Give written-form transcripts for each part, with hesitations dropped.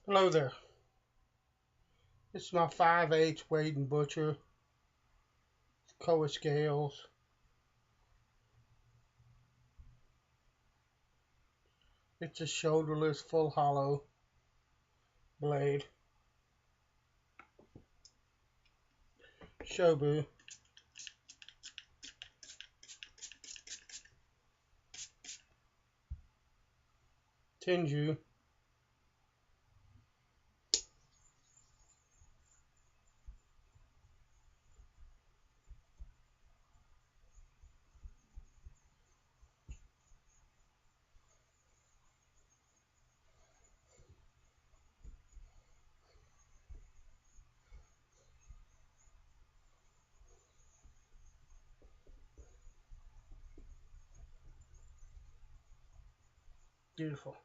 Hello there. This is my 5/8 Wade and Butcher Koa scales. It's a shoulderless full hollow blade. Shobu. Tenju. Beautiful.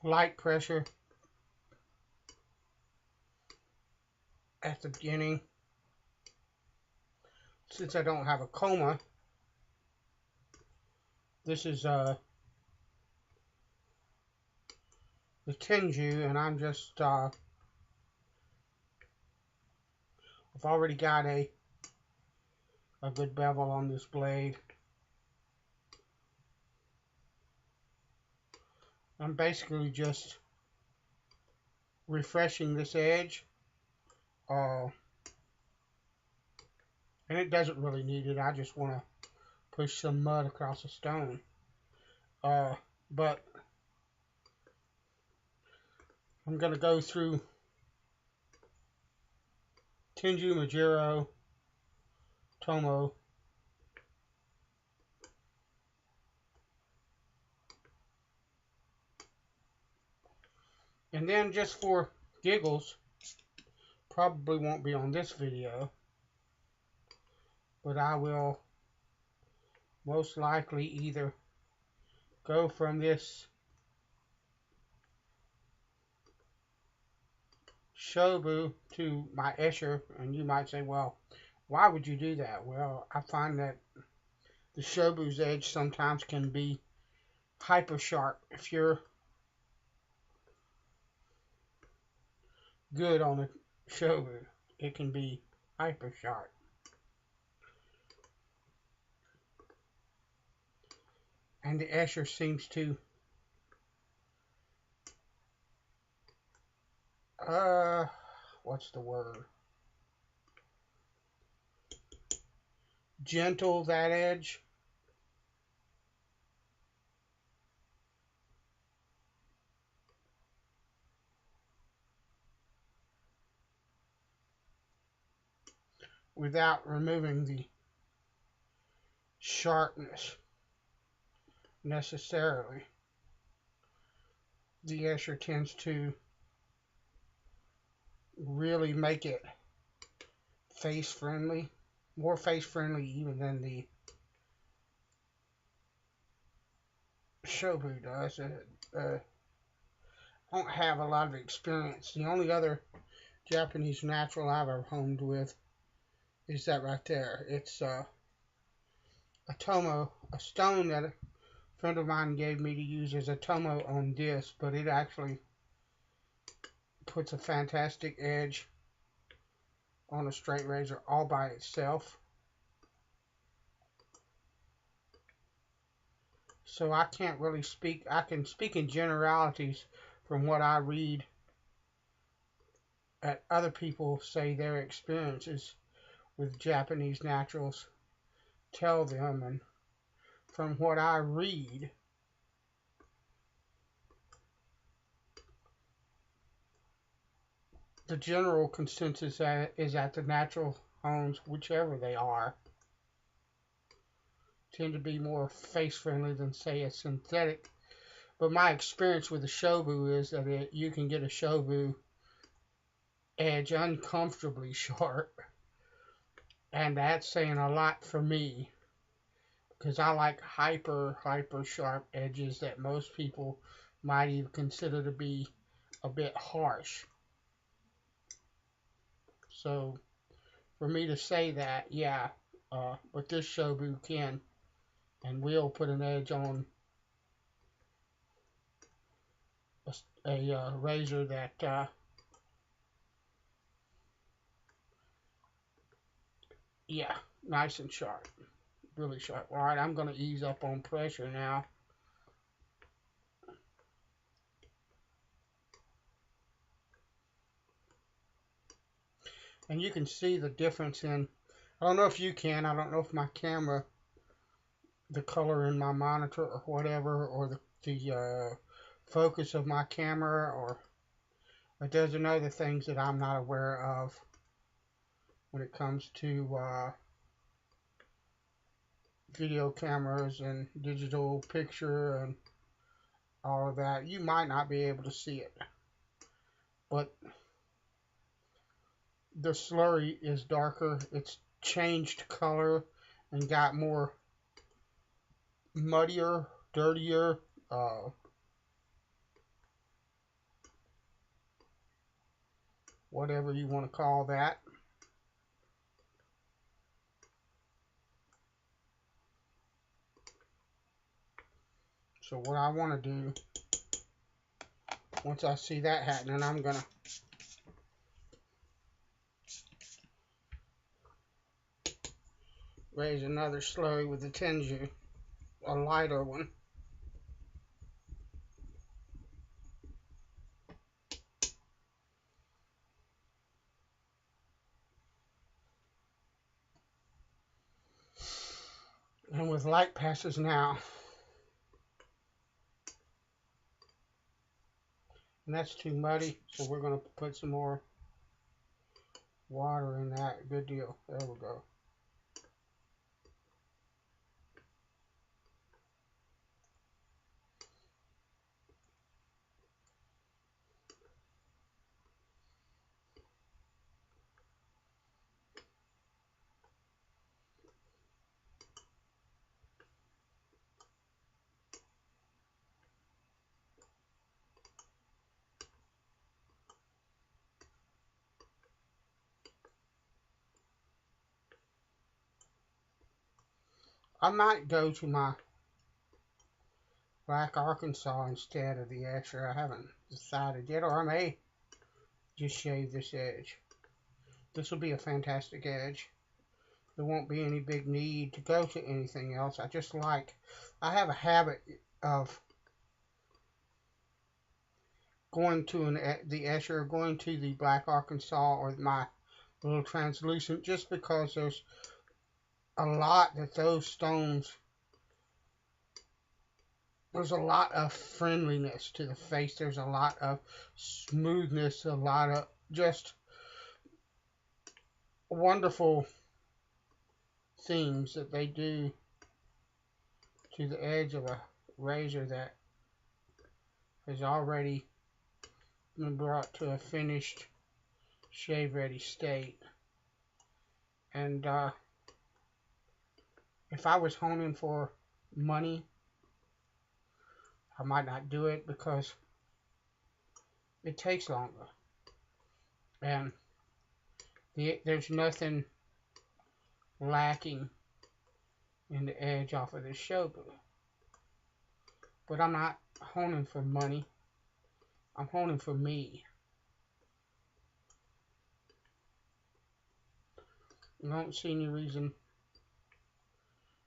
Light pressure at the beginning. Since I don't have a coma, this is the Tenju, and I'm just I've already got a good bevel on this blade. I'm basically just refreshing this edge. And it doesn't really need it. I just want to push some mud across a stone. But I'm going to go through Tenju, Majiro, Tomo, and then just for giggles, probably won't be on this video, but I will most likely either go from this Shobu to my Escher, and you might say, well, why would you do that? Well, I find that the Shobu's edge sometimes can be hyper sharp. If you're good on a Shobu, it can be hyper sharp. And the Escher seems to what's the word? Gentle that edge. Without removing the sharpness necessarily. The Escher tends to really make it face friendly, more face friendly even than the Shobu does. I don't have a lot of experience. The only other Japanese natural I've ever homed with is that right there. It's a Tomo, a stone that a friend of mine gave me to use as a Tomo on this, but it actually puts a fantastic edge on a straight razor all by itself. So I can't really speak. I can speak in generalities from what I read at other people say their experiences with Japanese naturals tell them, and from what I read, the general consensus is that the natural homes, whichever they are, tend to be more face friendly than, say, a synthetic. But my experience with the Shobu is that you can get a Shobu edge uncomfortably sharp, and that's saying a lot for me because I like hyper sharp edges that most people might even consider to be a bit harsh. So for me to say that, yeah, but this Shobu can and will put an edge on a razor that, yeah, nice and sharp, really sharp. All right, I'm going to ease up on pressure now. And you can see the difference in, I don't know if you can, I don't know if my camera, the color in my monitor or whatever, or the focus of my camera, or but there's other things that I'm not aware of when it comes to video cameras and digital picture and all of that. You might not be able to see it, but the slurry is darker. It's changed color and got more muddier, dirtier, whatever you want to call that. So what I want to do, once I see that happening, I'm going to raise another slurry with the Tenju, a lighter one. And with light passes now, and that's too muddy, so we're going to put some more water in that. Good deal. There we go. I might go to my Black Arkansas instead of the Escher. I haven't decided yet, or I may just shave this edge. This will be a fantastic edge. There won't be any big need to go to anything else. I have a habit of going to the Escher, going to the Black Arkansas or my little translucent, just because there's a lot that those stones, there's a lot of friendliness to the face. There's a lot of smoothness, a lot of just wonderful things that they do to the edge of a razor that has already been brought to a finished shave ready state. And if I was honing for money, I might not do it because it takes longer. And there's nothing lacking in the edge off of this Shobu. But I'm not honing for money. I'm honing for me. I don't see any reason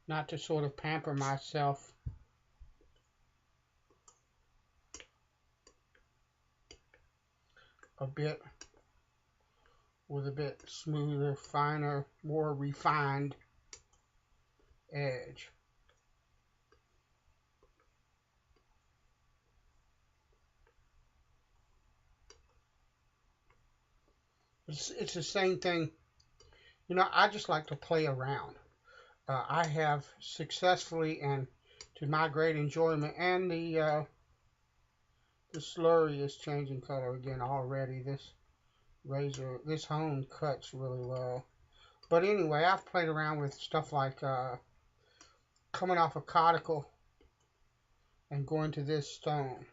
not to sort of pamper myself a bit with a bit smoother, finer, more refined edge. It's the same thing. I just like to play around. I have successfully, and to my great enjoyment, and the slurry is changing color again already. This hone cuts really well. But anyway, I've played around with stuff like coming off a cuticle and going to this stone,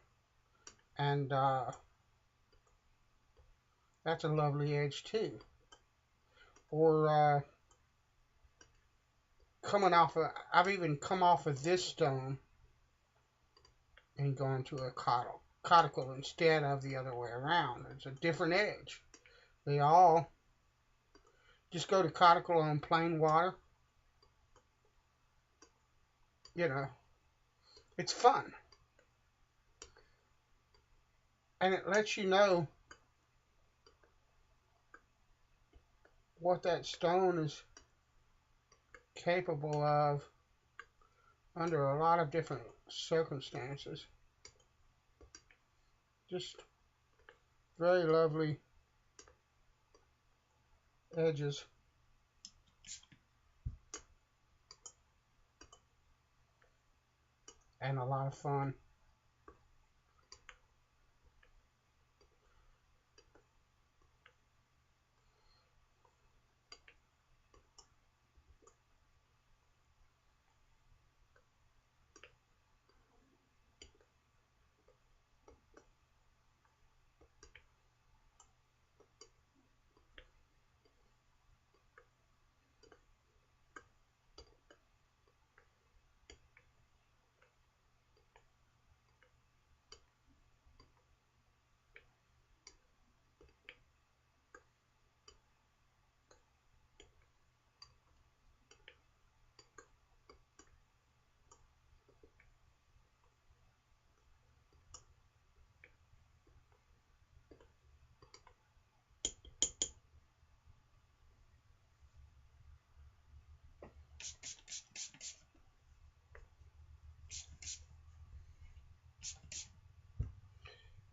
and that's a lovely edge too. Or I've even come off of this stone and gone to a cuticle instead of the other way around. It's a different edge. They all just go to cuticle on plain water. You know, it's fun. And it lets you know what that stone is capable of under a lot of different circumstances. Just very lovely edges and a lot of fun.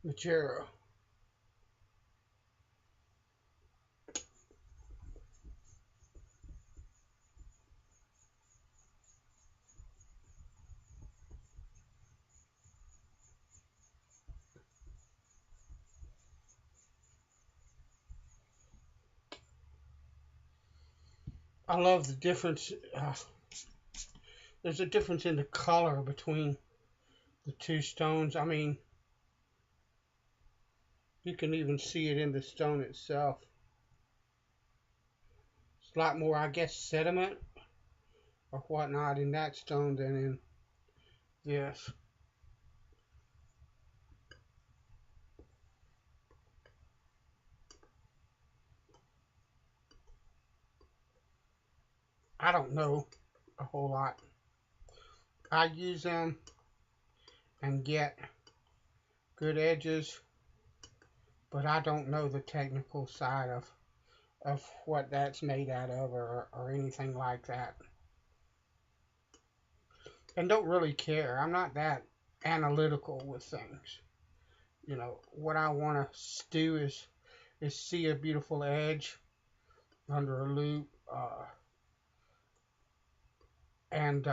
Material. I love the difference. There's a difference in the color between the two stones. I mean, you can even see it in the stone itself. It's a lot more, I guess, sediment or whatnot in that stone than in this. I don't know a whole lot. I use them and get good edges, but I don't know the technical side of what that's made out of or anything like that. And don't really care. I'm not that analytical with things. What I want to do is see a beautiful edge under a loop, and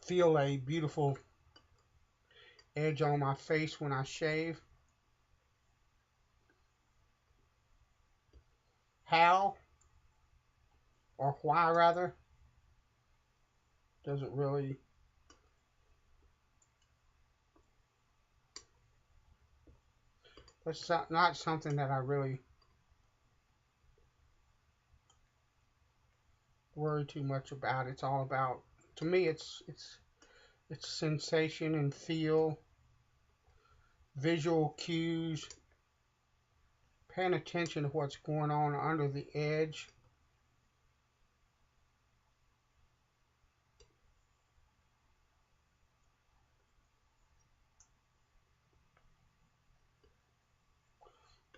feel a beautiful edge on my face when I shave. How or why rather doesn't really that's not something that I really worry too much about. It's all about, to me, it's sensation and feel, visual cues, paying attention to what's going on under the edge.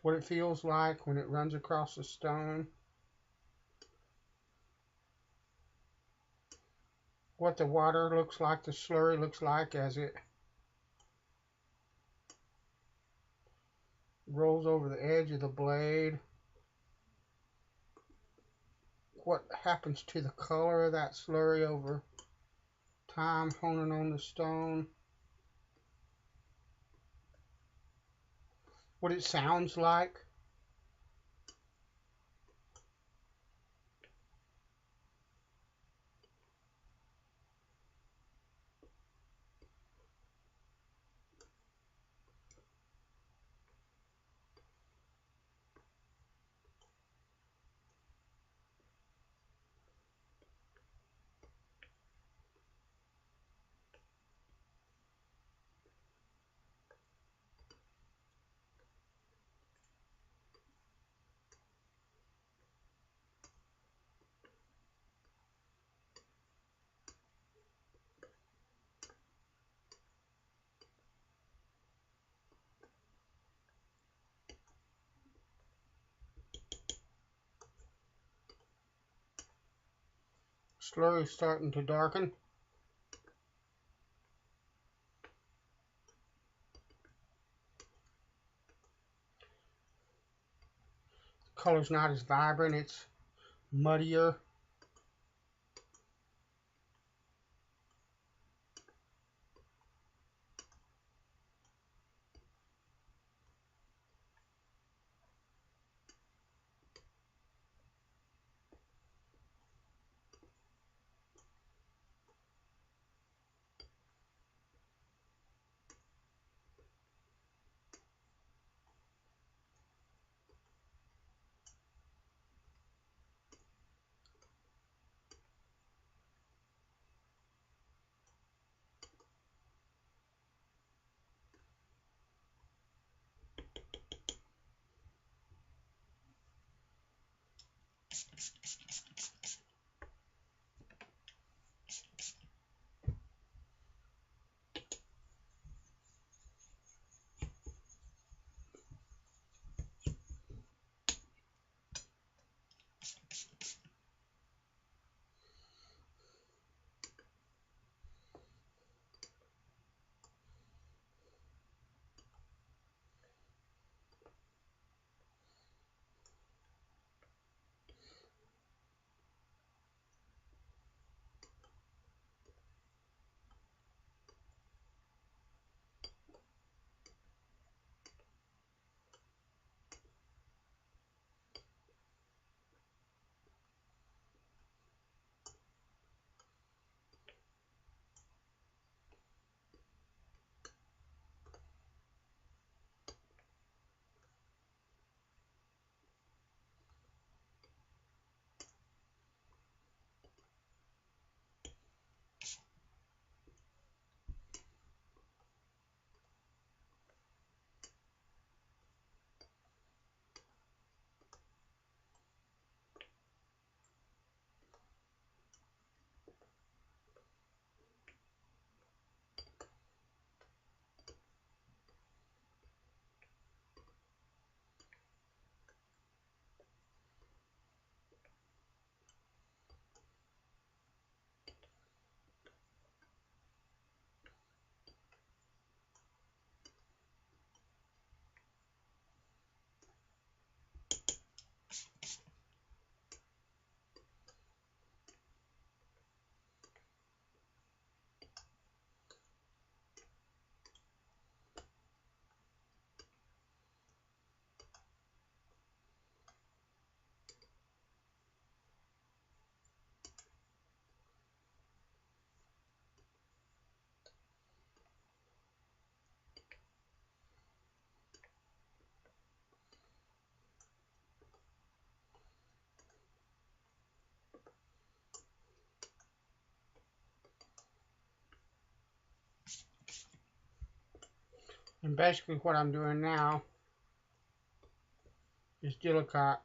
What it feels like when it runs across the stone. What the water looks like, the slurry looks like as it rolls over the edge of the blade. What happens to the color of that slurry over time, honing on the stone. What it sounds like. Slurry starting to darken. The color's not as vibrant, it's muddier. And basically what I'm doing now is Dillicott.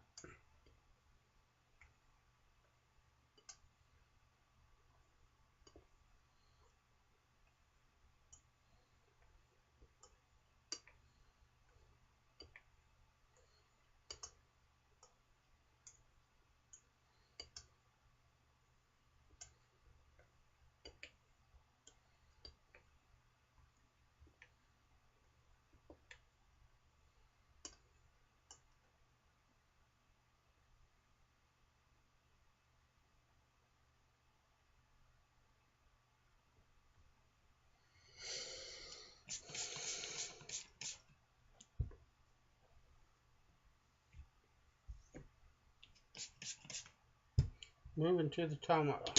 Moving to the tomato.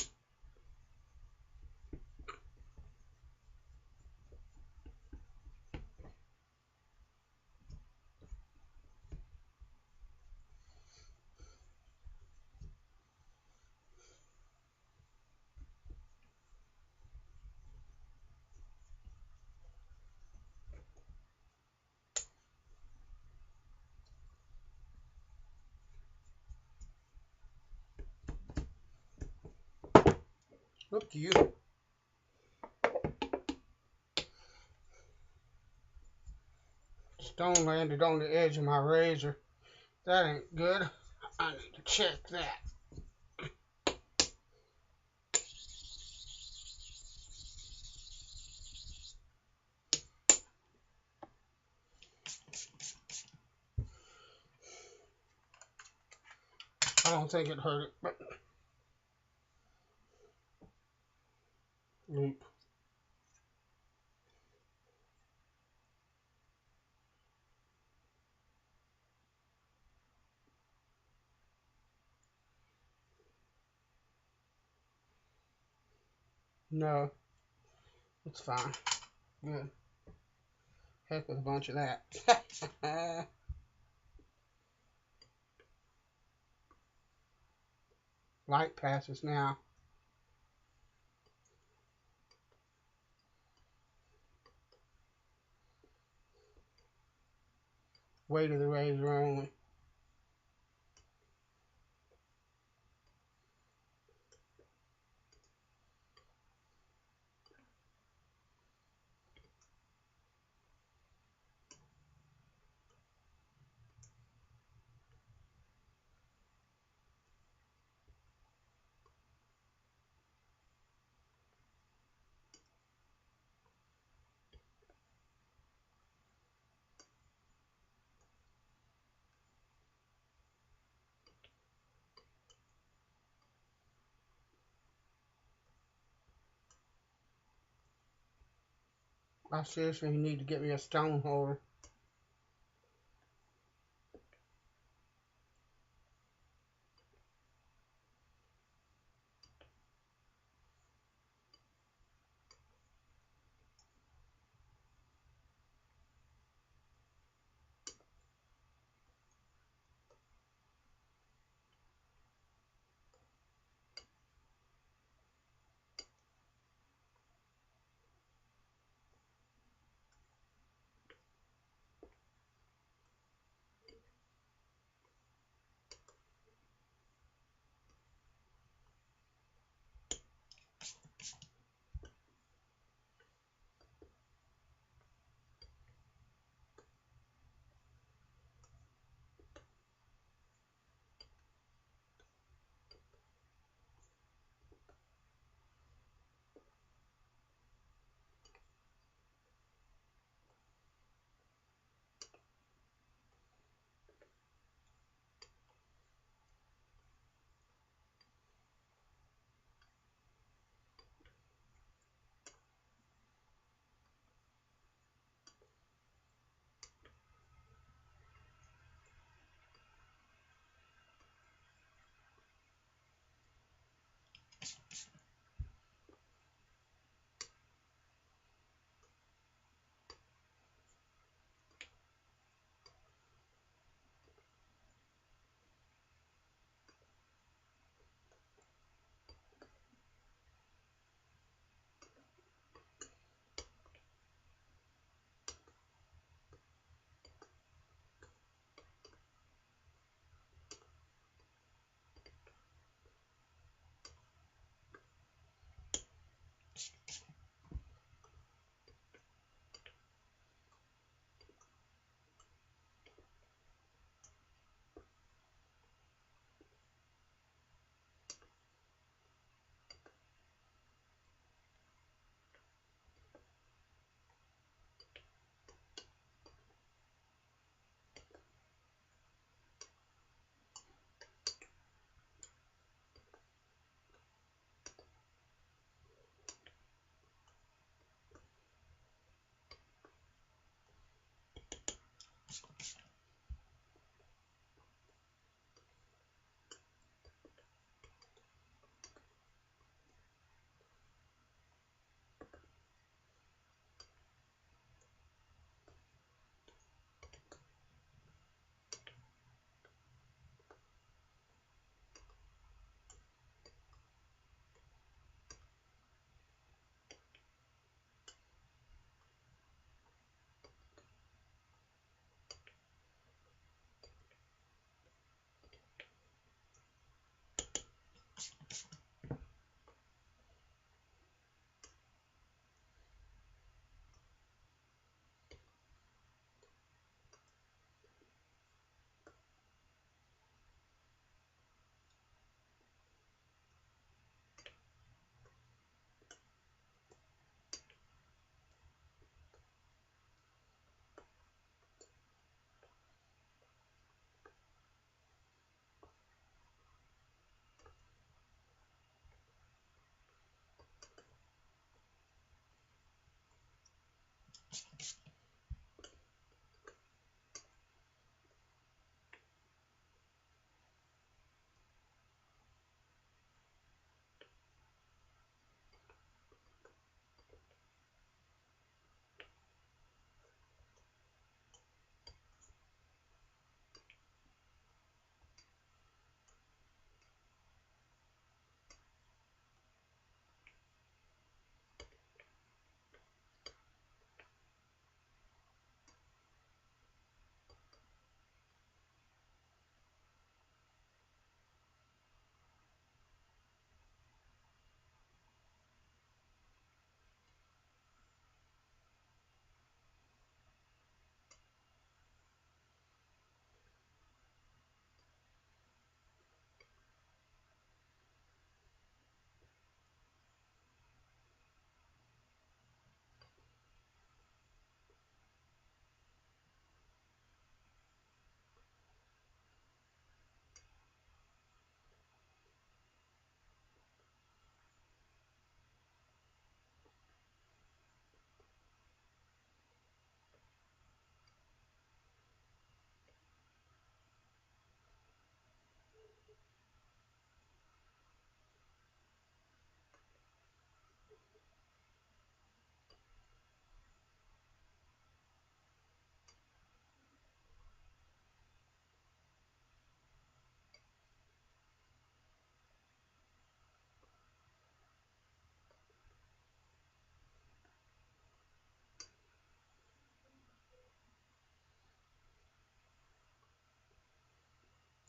Look, you. Stone landed on the edge of my razor. That ain't good. I need to check that. I don't think it hurt it, but loop. No, it's fine. Good. Heck with a bunch of that. Light passes now. Weight of the razor only. I seriously need to get me a stone holder.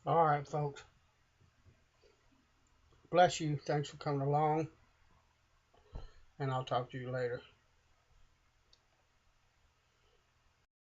All right, folks. Bless you. Thanks for coming along, and I'll talk to you later.